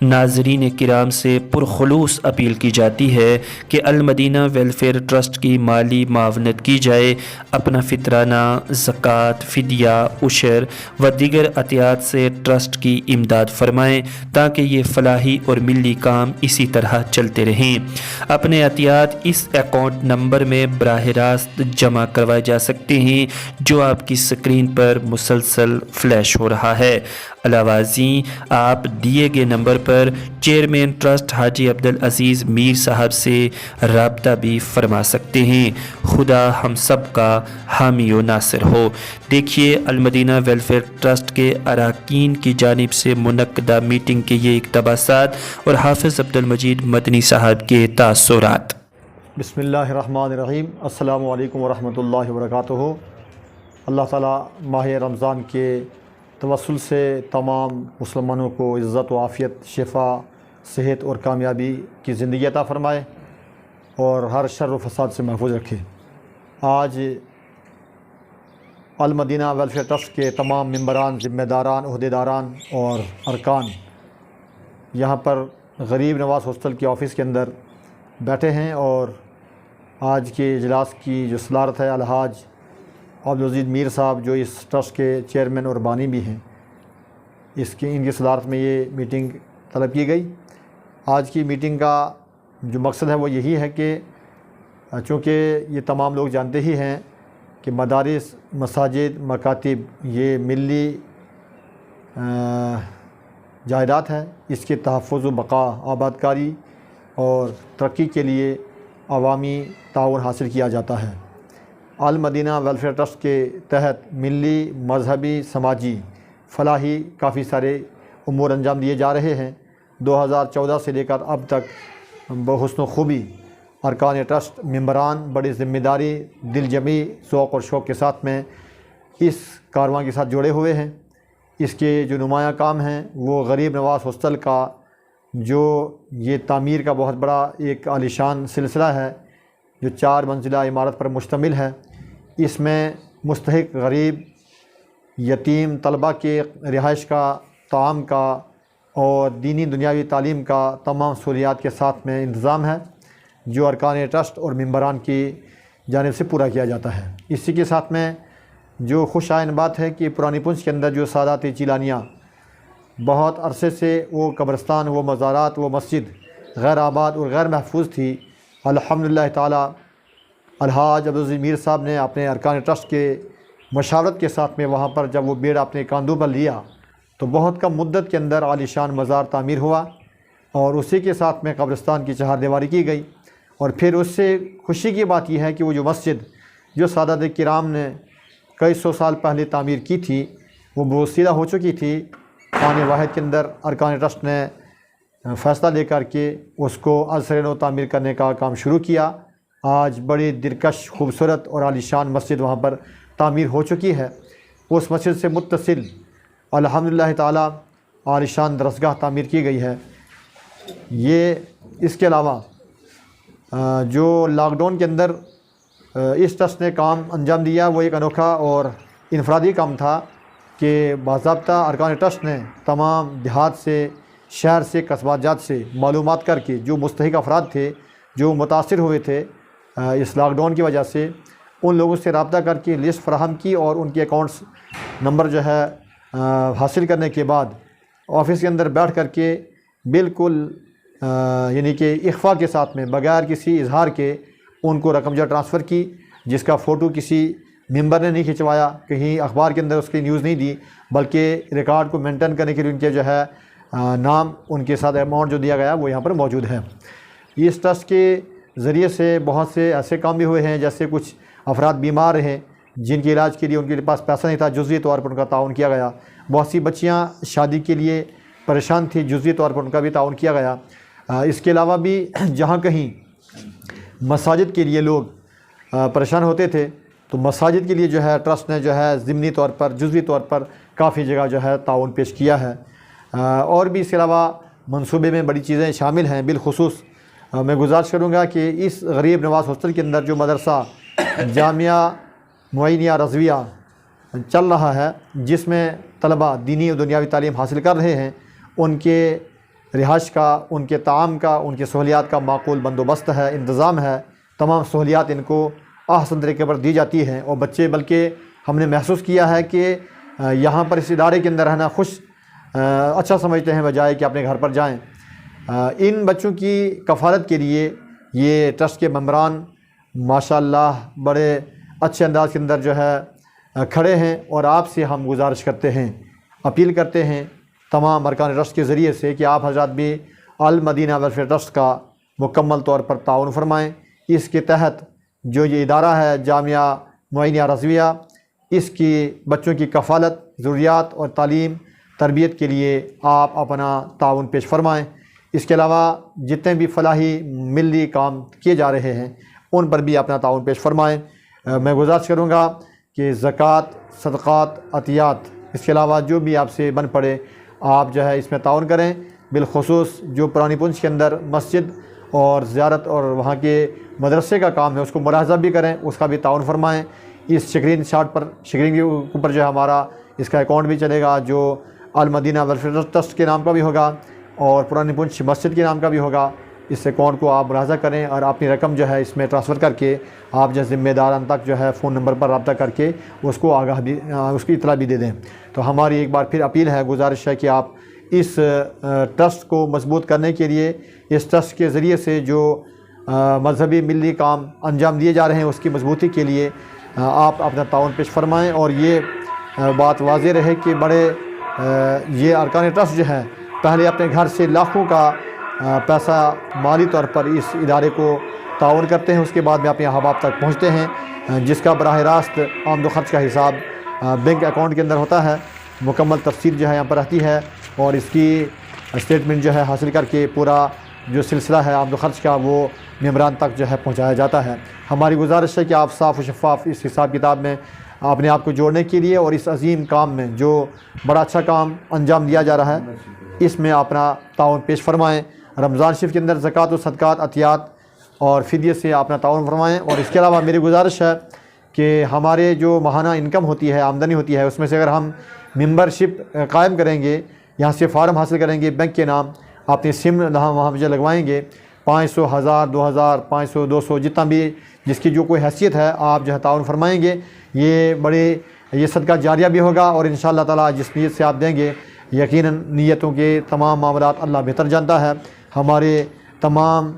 ناظرین کرام سے پرخلوص اپیل کی جاتی ہے کہ المدینہ ویلفیئر ٹرسٹ کی مالی معاونت کی جائے۔ اپنا فطرانہ، زکوٰۃ، فدیہ، عشر و دیگر عطیات سے ٹرسٹ کی امداد فرمائیں تاکہ یہ فلاحی اور ملی کام اسی طرح چلتے رہیں۔ اپنے عطیات اس اکاؤنٹ نمبر میں براہ راست جمع کروائے جا سکتے ہیں جو آپ کی اسکرین پر مسلسل فلیش ہو رہا ہے۔ علاوہ ازیں آپ دیے گئے نمبر پر چیئرمین ٹرسٹ حاجی عبدالعزیز میر صاحب سے رابطہ بھی فرما سکتے ہیں۔ خدا ہم سب کا حامی و ناصر ہو۔ دیکھیے المدینہ ویلفیئر ٹرسٹ کے اراکین کی جانب سے منعقدہ میٹنگ کے یہ اقتباسات اور حافظ عبدالمجید مدنی صاحب کے تاثرات۔ بسم اللہ الرحمن الرحیم۔ السلام علیکم ورحمۃ اللہ وبرکاتہ۔ اللہ تعالیٰ ماہ رمضان کے توسل سے تمام مسلمانوں کو عزت و عافیت، شفا، صحت اور کامیابی کی زندگی عطا فرمائے اور ہر شر و فساد سے محفوظ رکھے۔ آج المدینہ ویلفیئر ٹرسٹ کے تمام ممبران، ذمہ داران، عہدیداران اور ارکان یہاں پر غریب نواز ہاسٹل کے آفس کے اندر بیٹھے ہیں اور آج کے اجلاس کی جو صدارت ہے الحاج عبدالعزیز میر صاحب جو اس ٹرسٹ کے چیئرمین اور بانی بھی ہیں، ان کی صدارت میں یہ میٹنگ طلب کی گئی۔ آج کی میٹنگ کا جو مقصد ہے وہ یہی ہے کہ چونکہ یہ تمام لوگ جانتے ہی ہیں کہ مدارس، مساجد، مکاتب یہ ملی جائیداد ہے، اس کے تحفظ و بقا، آباد کاری اور ترقی کے لیے عوامی تعاون حاصل کیا جاتا ہے۔ المدینہ ویلفیئر ٹرسٹ کے تحت ملی، مذہبی، سماجی، فلاحی کافی سارے امور انجام دیے جا رہے ہیں۔ 2014 سے لے کر اب تک بحسن و خوبی ارکان ٹرسٹ، ممبران بڑی ذمہ داری، دل جمی، ذوق اور شوق کے ساتھ میں اس کارواں کے ساتھ جڑے ہوئے ہیں۔ اس کے جو نمایاں کام ہیں وہ غریب نواز ہاسٹل کا جو یہ تعمیر کا بہت بڑا ایک عالیشان سلسلہ ہے جو 4 منزلہ عمارت پر مشتمل ہے۔ اس میں مستحق غریب یتیم طلباء کے رہائش کا، طعام کا اور دینی دنیاوی تعلیم کا تمام سہولیات کے ساتھ میں انتظام ہے جو ارکان ٹرسٹ اور ممبران کی جانب سے پورا کیا جاتا ہے۔ اسی کے ساتھ میں جو خوش آئین بات ہے کہ پرانی پنچ کے اندر جو سادات چیلانیہ بہت عرصے سے وہ قبرستان، وہ مزارات، وہ مسجد غیر آباد اور غیر محفوظ تھی، الحمدللہ تعالی الحاج عبدالعزیز میر صاحب نے اپنے ارکان ٹرسٹ کے مشاورت کے ساتھ میں وہاں پر جب وہ بیڑ اپنے کاندھوں پر لیا تو بہت کم مدت کے اندر عالیشان مزار تعمیر ہوا اور اسی کے ساتھ میں قبرستان کی 4 دیواری کی گئی۔ اور پھر اس سے خوشی کی بات یہ ہے کہ وہ جو مسجد جو سادات کرام نے کئی 100 سال پہلے تعمیر کی تھی وہ بوسیدہ ہو چکی تھی، آنے واحد کے اندر ارکان ٹرسٹ نے فیصلہ لے کر کے اس کو ازسر نو تعمیر کرنے کا کام شروع کیا۔ آج بڑی دلکش، خوبصورت اور عالیشان مسجد وہاں پر تعمیر ہو چکی ہے۔ اس مسجد سے متصل الحمدللہ تعالی عالیشان درسگاہ تعمیر کی گئی ہے۔ یہ اس کے علاوہ جو لاک ڈاؤن کے اندر اس ٹرسٹ نے کام انجام دیا وہ ایک انوکھا اور انفرادی کام تھا کہ باضابطہ ارکان ٹرسٹ نے تمام دیہات سے، شہر سے، قصبات جات سے معلومات کر کے جو مستحق افراد تھے جو متاثر ہوئے تھے اس لاک ڈاؤن کی وجہ سے، ان لوگوں سے رابطہ کر کے لسٹ فراہم کی اور ان کے اکاؤنٹس نمبر جو ہے حاصل کرنے کے بعد آفس کے اندر بیٹھ کر کے بالکل یعنی کہ اخفاء کے ساتھ میں بغیر کسی اظہار کے ان کو رقم جو ٹرانسفر کی، جس کا فوٹو کسی ممبر نے نہیں کھنچوایا، کہیں اخبار کے اندر اس کی نیوز نہیں دی، بلکہ ریکارڈ کو مینٹین کرنے کے لیے ان کے جو ہے نام، ان کے ساتھ اماؤنٹ جو دیا گیا وہ یہاں پر موجود ہے۔ اس ٹرسٹ کے ذریعے سے بہت سے ایسے کام بھی ہوئے ہیں، جیسے کچھ افراد بیمار ہیں جن کے علاج کے لیے ان کے پاس پیسہ نہیں تھا، جزوی طور پر ان کا تعاون کیا گیا۔ بہت سی بچیاں شادی کے لیے پریشان تھیں، جزوی طور پر ان کا بھی تعاون کیا گیا۔ اس کے علاوہ بھی جہاں کہیں مساجد کے لیے لوگ پریشان ہوتے تھے تو مساجد کے لیے جو ہے ٹرسٹ نے جو ہے ضمنی طور پر، جزوی طور پر کافی جگہ جو ہے تعاون پیش کیا ہے۔ اور بھی اس کے علاوہ منصوبے میں بڑی چیزیں شامل ہیں۔ بالخصوص میں گزارش کروں گا کہ اس غریب نواز ہاسٹل کے اندر جو مدرسہ جامعہ معینیہ رضویہ چل رہا ہے، جس میں طلباء دینی و دنیاوی تعلیم حاصل کر رہے ہیں، ان کے رہائش کا، ان کے طعام کا، ان کی سہولیات کا معقول بندوبست ہے، انتظام ہے، تمام سہولیات ان کو احسن طریقے پر دی جاتی ہیں، اور بچے بلکہ ہم نے محسوس کیا ہے کہ یہاں پر اس ادارے کے اندر رہنا اچھا سمجھتے ہیں بجائے کہ اپنے گھر پر جائیں۔ ان بچوں کی کفالت کے لیے یہ ٹرسٹ کے ممبران ماشاءاللہ بڑے اچھے انداز کے اندر جو ہے کھڑے ہیں، اور آپ سے ہم گزارش کرتے ہیں، اپیل کرتے ہیں تمام ارکان ٹرسٹ کے ذریعے سے کہ آپ حضرات بھی المدینہ ویلفیئر ٹرسٹ کا مکمل طور پر تعاون فرمائیں۔ اس کے تحت جو یہ ادارہ ہے جامعہ معینیہ رضویہ، اس کی بچوں کی کفالت، ضروریات اور تعلیم تربیت کے لیے آپ اپنا تعاون پیش فرمائیں۔ اس کے علاوہ جتنے بھی فلاحی ملی کام کیے جا رہے ہیں ان پر بھی اپنا تعاون پیش فرمائیں۔ میں گزارش کروں گا کہ زکوٰۃ، صدقات، عطیات، اس کے علاوہ جو بھی آپ سے بن پڑے آپ جو ہے اس میں تعاون کریں۔ بالخصوص جو پرانی پنچ کے اندر مسجد اور زیارت اور وہاں کے مدرسے کا کام ہے اس کو ملاحظہ بھی کریں، اس کا بھی تعاون فرمائیں۔ اس اسکرین کے اوپر جو ہے ہمارا اس کا اکاؤنٹ بھی چلے گا، جو المدینہ ویلفیئر ٹرسٹ کے نام کا بھی ہوگا اور پرانی پنچ مسجد کے نام کا بھی ہوگا۔ اس اکاؤنٹ کو آپ ملاحظہ کریں اور اپنی رقم جو ہے اس میں ٹرانسفر کر کے آپ جو ذمہ داران تک جو ہے فون نمبر پر رابطہ کر کے اس کو اس کی اطلاع بھی دے دیں۔ تو ہماری ایک بار پھر اپیل ہے، گزارش ہے کہ آپ اس ٹرسٹ کو مضبوط کرنے کے لیے، اس ٹرسٹ کے ذریعے سے جو مذہبی ملی کام انجام دیے جا رہے ہیں اس کی مضبوطی کے لیے آپ اپنا تعاون پیش فرمائیں، اور یہ بات واضح رہے کہ یہ ارکان ٹرسٹ جو ہے پہلے اپنے گھر سے لاکھوں کا پیسہ مالی طور پر اس ادارے کو تعاون کرتے ہیں، اس کے بعد میں اپنے احباب تک پہنچتے ہیں، جس کا براہ راست آمد و خرچ کا حساب بینک اکاؤنٹ کے اندر ہوتا ہے۔ مکمل تفصیل جو ہے یہاں پر رہتی ہے، اور اس کی اسٹیٹمنٹ جو ہے حاصل کر کے پورا جو سلسلہ ہے آمد و خرچ کا وہ ممبران تک جو ہے پہنچایا جاتا ہے۔ ہماری گزارش ہے کہ آپ صاف و شفاف اس حساب کتاب میں اپنے آپ کو جوڑنے کے لیے اور اس عظیم کام میں جو بڑا اچھا کام انجام دیا جا رہا ہے اس میں اپنا تعاون پیش فرمائیں۔ رمضان شریف کے اندر زکوٰۃ و صدقات، عطیات اور فدیے سے اپنا تعاون فرمائیں۔ اور اس کے علاوہ میری گزارش ہے کہ ہمارے جو ماہانہ انکم ہوتی ہے، آمدنی ہوتی ہے، اس میں سے اگر ہم ممبرشپ قائم کریں گے، یہاں سے فارم حاصل کریں گے بینک کے نام، اپنی سم وہاں پہ لگوائیں گے، 500، 1000، 2000، 500، 200 جتنا بھی جس کی جو کوئی حیثیت ہے آپ جو ہے تعاون فرمائیں گے، یہ صدقہ جاریہ بھی ہوگا، اور انشاءاللہ تعالی جس نیت سے آپ دیں گے یقیناً نیتوں کے تمام معاملات اللہ بہتر جانتا ہے۔ ہمارے تمام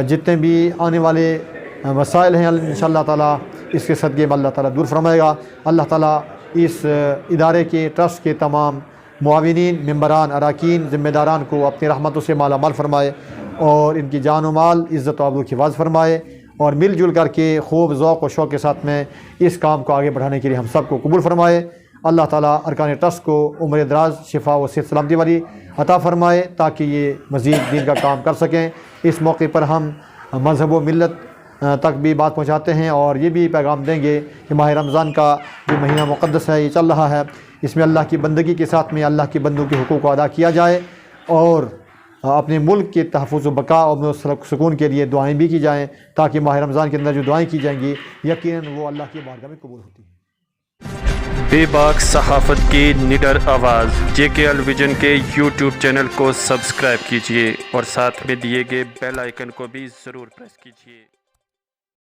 جتنے بھی آنے والے مسائل ہیں انشاءاللہ تعالی اس کے صدقے میں اللہ تعالی دور فرمائے گا۔ اللہ تعالی اس ادارے کے ٹرسٹ کے تمام معاونین، ممبران، اراکین، ذمہ داران کو اپنی رحمتوں سے مالا مال فرمائے، اور ان کی جان و مال، عزت و آبرو کی حفاظت فرمائے، اور مل جل کر کے خوب ذوق و شوق کے ساتھ میں اس کام کو آگے بڑھانے کے لیے ہم سب کو قبول فرمائے۔ اللہ تعالیٰ ارکان ٹرسٹ کو عمر دراز، شفا و صحت سلامتی والی عطا فرمائے تاکہ یہ مزید دین کا کام کر سکیں۔ اس موقع پر ہم مذہب و ملت تک بھی بات پہنچاتے ہیں، اور یہ بھی پیغام دیں گے کہ ماہ رمضان کا جو مہینہ مقدس ہے یہ چل رہا ہے، اس میں اللہ کی بندگی کے ساتھ میں اللہ کے بندوں کے حقوق کو ادا کیا جائے، اور اپنے ملک کے تحفظ و بقا اور سکون کے لیے دعائیں بھی کی جائیں، تاکہ ماہ رمضان کے اندر جو دعائیں کی جائیں گی یقیناً وہ اللہ کی بارگاہ میں قبول ہوتی ہیں۔ بے باک صحافت کی نڈر آواز JKL ویژن کے YouTube چینل کو سبسکرائب کیجیے، اور ساتھ میں دیے گئے بیل آئیکن کو بھی ضرور پریس کیجیے۔